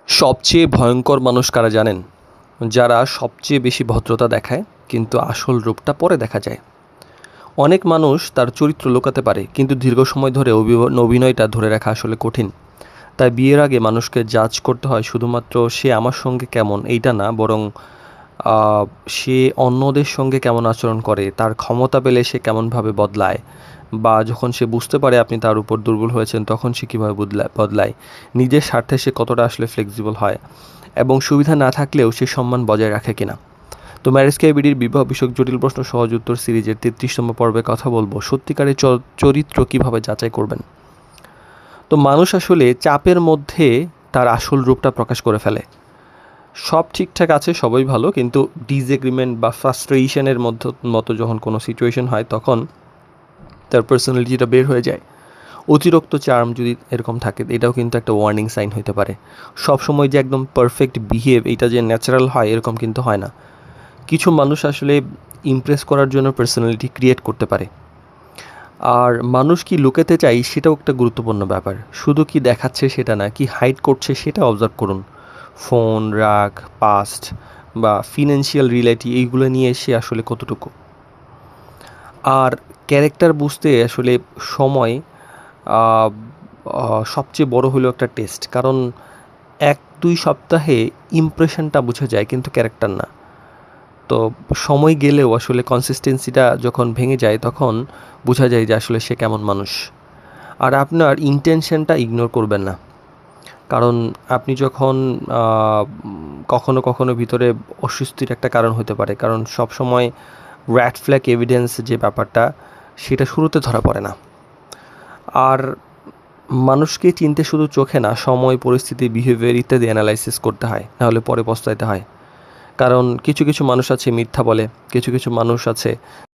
সবচেয়ে ভয়ঙ্কর মানুষ কারা জানেন? যারা সবচেয়ে বেশি ভদ্রতা দেখায় কিন্তু আসল রূপটা পরে দেখা যায়। অনেক মানুষ তার চরিত্র লুকাতে পারে কিন্তু দীর্ঘ সময় ধরে অভিনয়টা ধরে রাখা আসলে কঠিন। তাই বিয়ের আগে মানুষকে জাজ করতে হয় শুধুমাত্র সে আমার সঙ্গে কেমন এইটা না, বরং আহ, সে অন্যদের সঙ্গে কেমন আচরণ করে, তার ক্ষমতা পেলে সে কেমনভাবে বদলায়, বা যখন সে বুঝতে পারে আপনি তার উপর দুর্বল হয়েছেন তখন সে কীভাবে বদলায়, নিজের স্বার্থে সে কতটা আসলে ফ্লেক্সিবল হয়, এবং সুবিধা না থাকলেও সে সম্মান বজায় রাখে কিনা। তো ম্যারেজ কেবিডির বিবাহ বিষয়ক জটিল প্রশ্ন সহজ উত্তর সিরিজের 33তম পর্বে কথা বলবো সত্যিকারের চরিত্র কিভাবে যাচাই করবেন। তো মানুষ আসলে চাপের মধ্যে তার আসল রূপটা প্রকাশ করে ফেলে। সব ঠিকঠাক আছে, সবাই ভালো, কিন্তু ডিসএগ্রিমেন্ট বা ফ্রাস্ট্রেশনের মতো যখন কোনো সিচুয়েশন হয় তখন তার পার্সোনালিটিটা বের হয়ে যায়। অতিরিক্ত চার্ম যদি এরকম থাকে এটাও কিন্তু একটা ওয়ার্নিং সাইন হতে পারে। সব সময় যে একদম পারফেক্ট বিহেভ এটা যে ন্যাচারাল হয় এরকম কিন্তু হয় না। কিছু মানুষ আসলে ইমপ্রেস করার জন্য পার্সোনালিটি ক্রিয়েট করতে পারে। আর মানুষ কি লুকাতে চাই সেটাও একটা গুরুত্বপূর্ণ ব্যাপার। শুধু কি দেখাচ্ছে সেটা না, কি হাইড করছে সেটা অবজার্ভ করুন। ফোন, রাগ, পাস্ট বা ফিনান্সিয়াল রিলেটি এইগুলো নিয়ে সে আসলে কতটুকু। আর ক্যারেক্টার বুঝতে আসলে সময় আহ, সবচেয়ে বড় হলো একটা টেস্ট, কারণ 1-2 সপ্তাহে ইমপ্রেশনটা বোঝা যায় কিন্তু ক্যারেক্টার না। তো সময় গেলেও আসলে কনসিস্টেন্সিটা যখন ভেঙে যায় তখন বোঝা যায় যে আসলে সে কেমন মানুষ। আর আপনার ইন্টেনশনটা ইগনোর করবেন না, কারণ আপনি যখন কখনো কখনো ভিতরে অস্বস্তির একটা কারণ হতে পারে, কারণ সব সময় রেড ফ্ল্যাগ এভিডেন্স যে ব্যাপারটা সেটা শুরুতে ধরা পড়ে না। আর মানুষকে চিনতে শুধু চোখে না, সময়, পরিস্থিতি, বিহেভিয়ার ইত্যাদি অ্যানালাইসিস করতে হয়, নাহলে পরে পস্তাইতে হয়। কারণ কিছু কিছু মানুষ আছে মিথ্যা বলে, কিছু কিছু মানুষ আছে